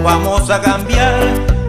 vamos a cambiar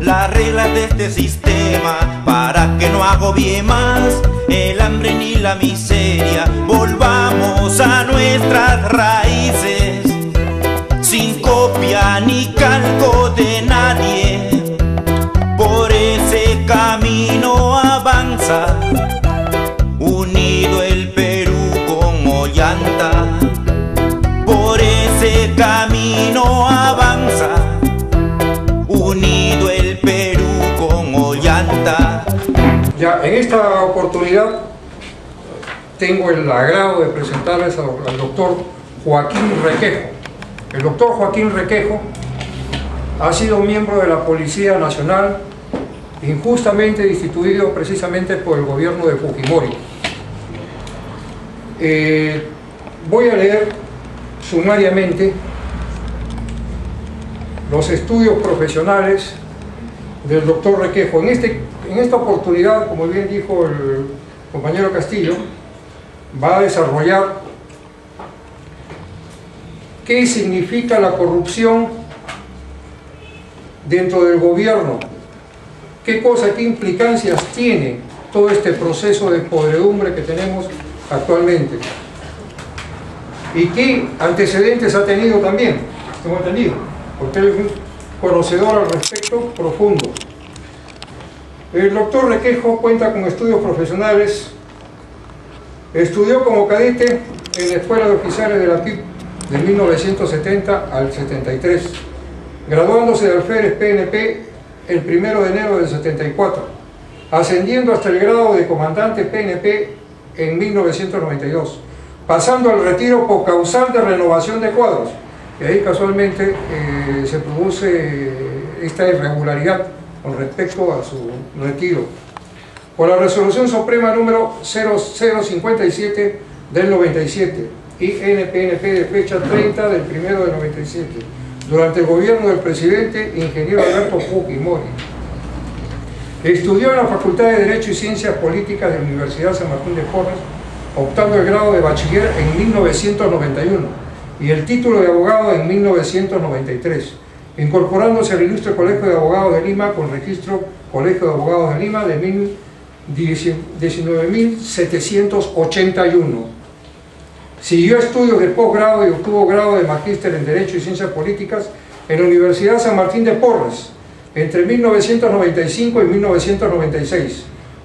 las reglas de este sistema para que no agobie más el hambre ni la miseria. Volvamos a nuestras raíces, sin copia ni calco de nadie. Por ese camino avanza, unido el Perú como Ollanta. Por ese camino avanza, unido el Perú con Ollanta. Ya, en esta oportunidad tengo el agrado de presentarles al doctor Joaquín Requejo. El doctor Joaquín Requejo ha sido miembro de la Policía Nacional, injustamente destituido precisamente por el gobierno de Fujimori. Voy a leer sumariamente los estudios profesionales del doctor Requejo. En esta oportunidad, como bien dijo el compañero Castillo, va a desarrollar qué significa la corrupción dentro del gobierno, qué implicancias tiene todo este proceso de podredumbre que tenemos actualmente y qué antecedentes ha tenido también, tengo entendido, porque él es un conocedor al respecto profundo. El doctor Requejo cuenta con estudios profesionales. Estudió como cadete en la Escuela de Oficiales de la PIP de 1970 al 73, graduándose de alférez PNP el 1 de enero del 74, ascendiendo hasta el grado de comandante PNP en 1992, pasando al retiro por causal de renovación de cuadros. Y ahí casualmente se produce esta irregularidad con respecto a su retiro. Por la resolución suprema número 0057 del 97 y NPNP de fecha 30 del 1 del 97, durante el gobierno del presidente ingeniero Alberto Fujimori. Estudió en la Facultad de Derecho y Ciencias Políticas de la Universidad San Martín de Porres, optando el grado de bachiller en 1991 y el título de abogado en 1993, incorporándose al Ilustre Colegio de Abogados de Lima con registro Colegio de Abogados de Lima de 19.781. Siguió estudios de posgrado y obtuvo grado de magíster en Derecho y Ciencias Políticas en la Universidad San Martín de Porres entre 1995 y 1996.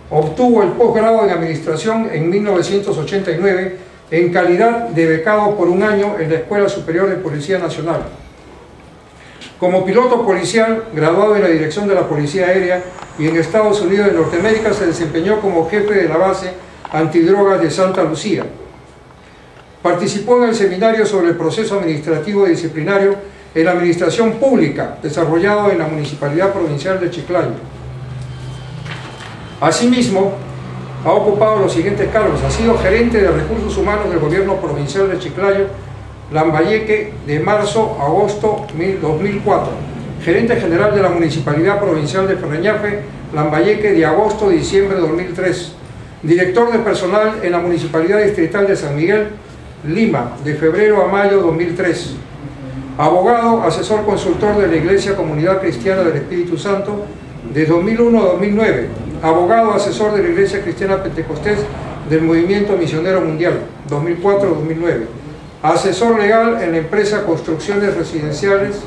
Obtuvo el posgrado en Administración en 1989 en calidad de becado por un año en la Escuela Superior de Policía Nacional. Como piloto policial, graduado en la Dirección de la Policía Aérea y en Estados Unidos de Norteamérica, se desempeñó como jefe de la base antidrogas de Santa Lucía. Participó en el seminario sobre el proceso administrativo y disciplinario en la administración pública, desarrollado en la Municipalidad Provincial de Chiclayo. Asimismo, ha ocupado los siguientes cargos. Ha sido gerente de Recursos Humanos del Gobierno Provincial de Chiclayo, Lambayeque, de marzo a agosto 2004. Gerente general de la Municipalidad Provincial de Ferreñafe, Lambayeque, de agosto a diciembre de 2003. Director de personal en la Municipalidad Distrital de San Miguel, Lima, de febrero a mayo de 2003. Abogado, asesor consultor de la Iglesia Comunidad Cristiana del Espíritu Santo, de 2001 a 2009. Abogado, asesor de la Iglesia Cristiana Pentecostés del Movimiento Misionero Mundial, 2004-2009. Asesor legal en la empresa Construcciones Residenciales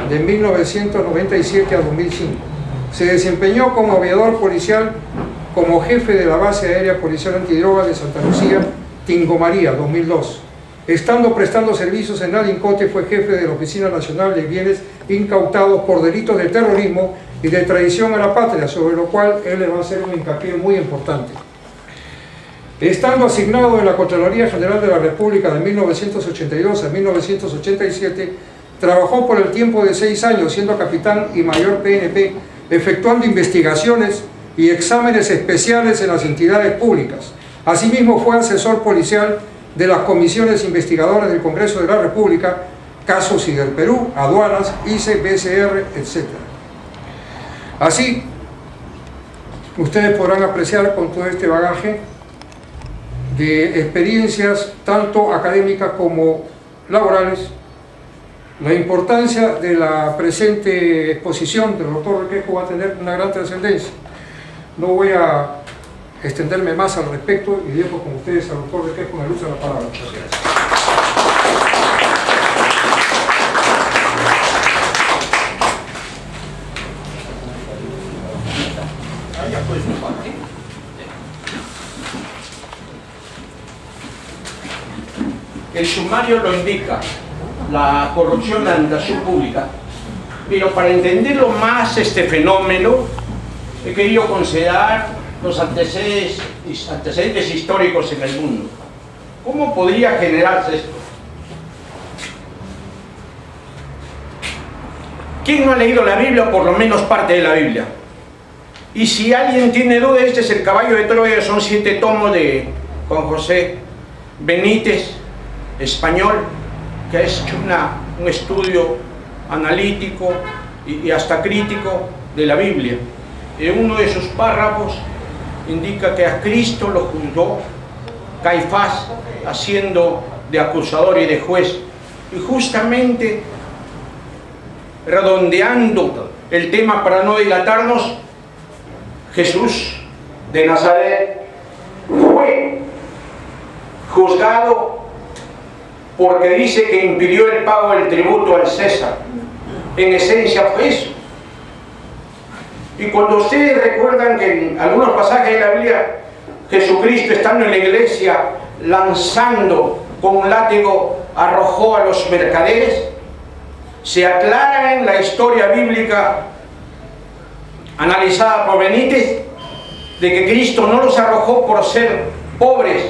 de 1997 a 2005. Se desempeñó como aviador policial, como jefe de la base aérea policial antidrogas de Santa Lucía, Tingo María, 2002. Estando prestando servicios en Alincote, fue jefe de la Oficina Nacional de Bienes Incautados por delitos de terrorismo y de traición a la patria, sobre lo cual él le va a hacer un hincapié muy importante. Estando asignado en la Contraloría General de la República de 1982 a 1987, trabajó por el tiempo de 6 años siendo capitán y mayor PNP, efectuando investigaciones y exámenes especiales en las entidades públicas. Asimismo fue asesor policial de las comisiones investigadoras del Congreso de la República, casos y del Perú, aduanas, ICE, BCR, etc. Así, ustedes podrán apreciar con todo este bagaje de experiencias tanto académicas como laborales, La importancia de la presente exposición del doctor Requesco va a tener una gran trascendencia. No voy a extenderme más al respecto y dejo con ustedes al doctor Requesco en el uso de la palabra. Gracias. El sumario lo indica, la corrupción de la administración pública, pero para entenderlo más este fenómeno he querido considerar los antecedentes históricos en el mundo. ¿Cómo podría generarse esto? ¿Quién no ha leído la Biblia o por lo menos parte de la Biblia? Y si alguien tiene duda, este es el Caballo de Troya, son 7 tomos de Juan José Benítez, español, que ha hecho un estudio analítico y hasta crítico de la Biblia. En uno de sus párrafos indica que a Cristo lo juzgó Caifás haciendo de acusador y de juez. Y justamente redondeando el tema para no dilatarnos, Jesús de Nazaret fue juzgado porque dice que impidió el pago del tributo al César. En esencia fue eso. Y cuando ustedes recuerdan que en algunos pasajes de la Biblia Jesucristo, estando en la iglesia, lanzando con un látigo, arrojó a los mercaderes, se aclara en la historia bíblica analizada por Benítez de que Cristo no los arrojó por ser pobres,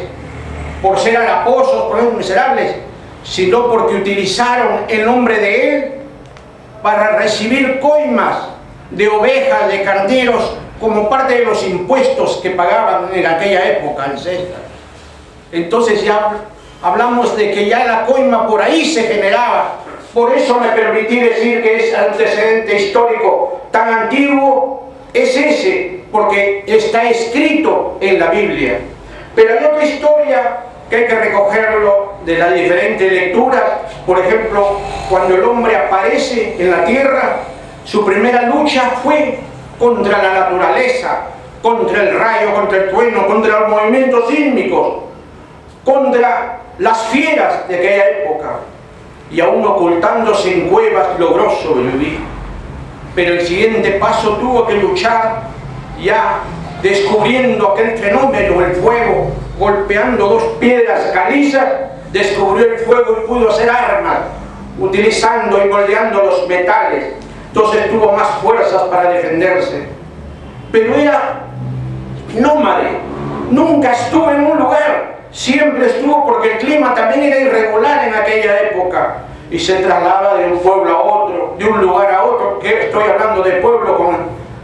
por ser haraposos, por ser miserables, sino porque utilizaron el nombre de Él para recibir coimas de ovejas, de carneros, como parte de los impuestos que pagaban en aquella época al César. Entonces ya hablamos de que ya la coima por ahí se generaba. Por eso me permití decir que ese antecedente histórico tan antiguo es ese, porque está escrito en la Biblia. Pero hay otra historia que hay que recogerlo de las diferentes lecturas. Por ejemplo, cuando el hombre aparece en la tierra, su primera lucha fue contra la naturaleza, contra el rayo, contra el trueno, contra los movimientos sísmicos, contra las fieras de aquella época. Y aún ocultándose en cuevas logró sobrevivir. Pero el siguiente paso tuvo que luchar ya descubriendo aquel fenómeno, el fuego, golpeando 2 piedras calizas, descubrió el fuego y pudo hacer armas, utilizando y moldeando los metales. Entonces tuvo más fuerzas para defenderse. Pero era nómade, nunca estuvo en un lugar, siempre estuvo, porque el clima también era irregular en aquella época, y se trasladaba de un pueblo a otro, de un lugar a otro, que estoy hablando de pueblo con,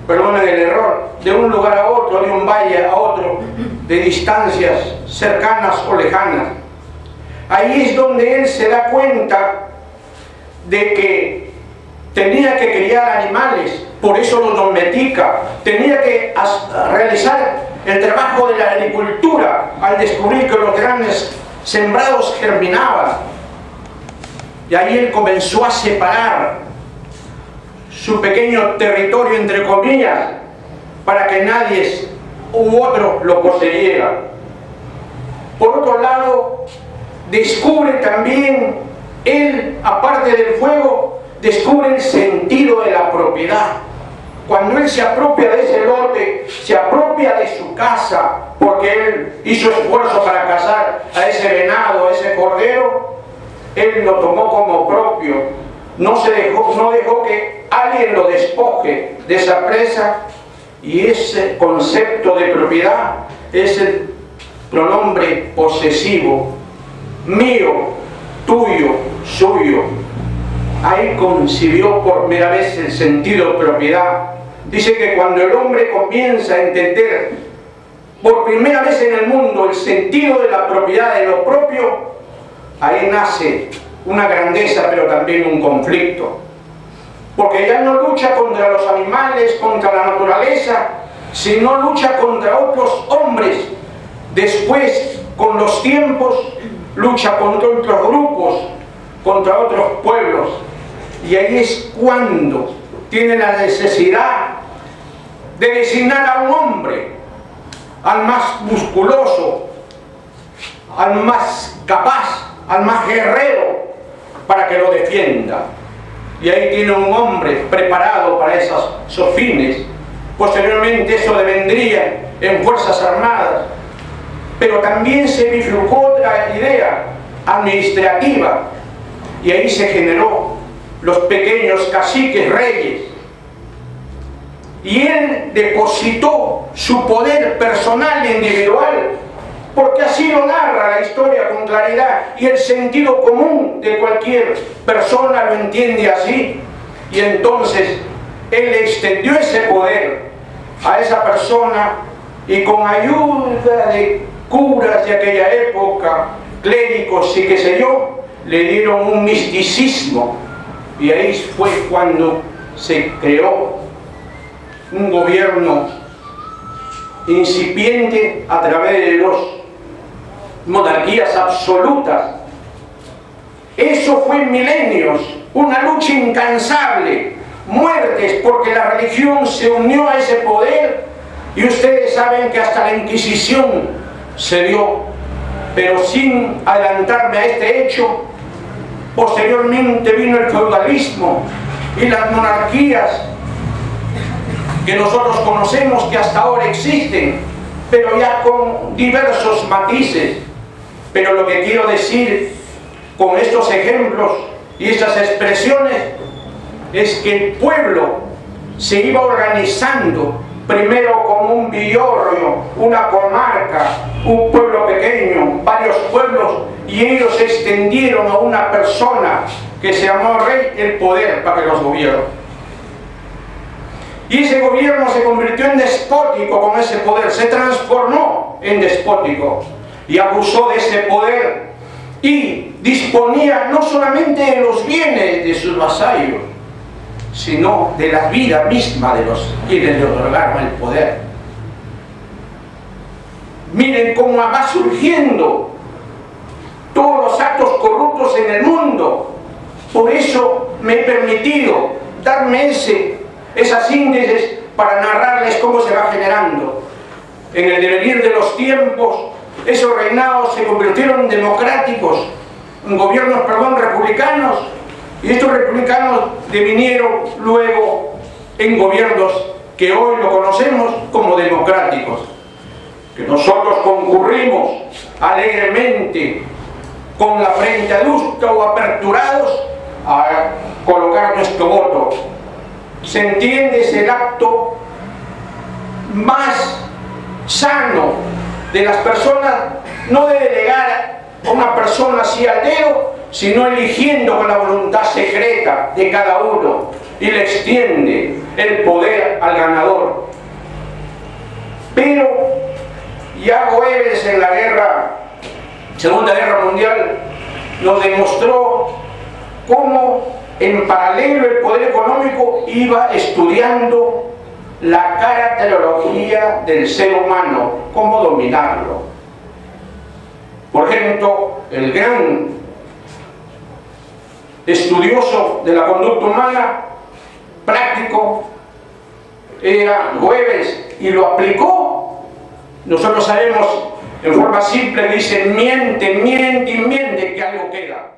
perdónenme el error, de un lugar a otro, de un valle a otro, de distancias cercanas o lejanas. Ahí es donde él se da cuenta de que tenía que criar animales, por eso los domestica, tenía que realizar el trabajo de la agricultura, al descubrir que los grandes sembrados germinaban. Y ahí él comenzó a separar su pequeño territorio, entre comillas, para que nadie u otro lo poseyera. Por otro lado, descubre también él, aparte del fuego, descubre el sentido de la propiedad. Cuando él se apropia de ese lote, se apropia de su casa, porque él hizo esfuerzo para cazar a ese venado, a ese cordero, él lo tomó como propio. No dejó que alguien lo despoje de esa presa, y ese concepto de propiedad es el pronombre posesivo, mío, tuyo, suyo. Ahí concibió por primera vez el sentido de propiedad. Dice que cuando el hombre comienza a entender por primera vez en el mundo el sentido de la propiedad, de lo propio, ahí nace una grandeza, pero también un conflicto. Porque ya no lucha contra los animales, contra la naturaleza, sino lucha contra otros hombres. Después, con los tiempos, lucha contra otros grupos, contra otros pueblos. Y ahí es cuando tiene la necesidad de designar a un hombre, al más musculoso, al más capaz, al más guerrero, para que lo defienda. Y ahí tiene un hombre preparado para esos fines. Posteriormente eso devendría en Fuerzas Armadas. Pero también se bifurcó otra idea administrativa, y ahí se generó los pequeños caciques reyes. Y él depositó su poder personal e individual, porque así lo narra la historia con claridad, y el sentido común de cualquier persona lo entiende así. Y entonces él extendió ese poder a esa persona, y con ayuda de curas de aquella época, clérigos y qué sé yo, le dieron un misticismo, y ahí fue cuando se creó un gobierno incipiente a través de las monarquías absolutas. Eso fue en milenios, una lucha incansable, muertes, porque la religión se unió a ese poder, y ustedes saben que hasta la Inquisición se dio. Pero sin adelantarme a este hecho, posteriormente vino el feudalismo y las monarquías que nosotros conocemos, que hasta ahora existen, pero ya con diversos matices. Pero lo que quiero decir con estos ejemplos y estas expresiones es que el pueblo se iba organizando primero como un villorrio, una comarca, un pueblo pequeño, varios pueblos, y ellos extendieron a una persona que se llamó rey el poder para que los gobierne. Y ese gobierno se convirtió en despótico con ese poder, se transformó en despótico y abusó de ese poder, y disponía no solamente de los bienes de sus vasallos, sino de la vida misma de los quienes le otorgaron el poder. Miren cómo va surgiendo todos los actos corruptos en el mundo. Por eso me he permitido darme esas índices para narrarles cómo se va generando. En el devenir de los tiempos, esos reinados se convirtieron en democráticos, en gobiernos, republicanos, y estos republicanos devinieron luego en gobiernos que hoy lo conocemos como democráticos, que nosotros concurrimos alegremente con la frente adulta o aperturados a colocar nuestro voto. Se entiende, es el acto más sano de las personas, no de delegar a una persona así al dedo, sino eligiendo con la voluntad secreta de cada uno, y le extiende el poder al ganador. Pero ya Goebbels en la Segunda Guerra Mundial nos demostró cómo en paralelo el poder económico iba estudiando la caracterología del ser humano, cómo dominarlo. Por ejemplo, el gran estudioso de la conducta humana, práctico, era Goebbels, y lo aplicó. Nosotros sabemos, en forma simple, dice: miente, miente y miente, que algo queda.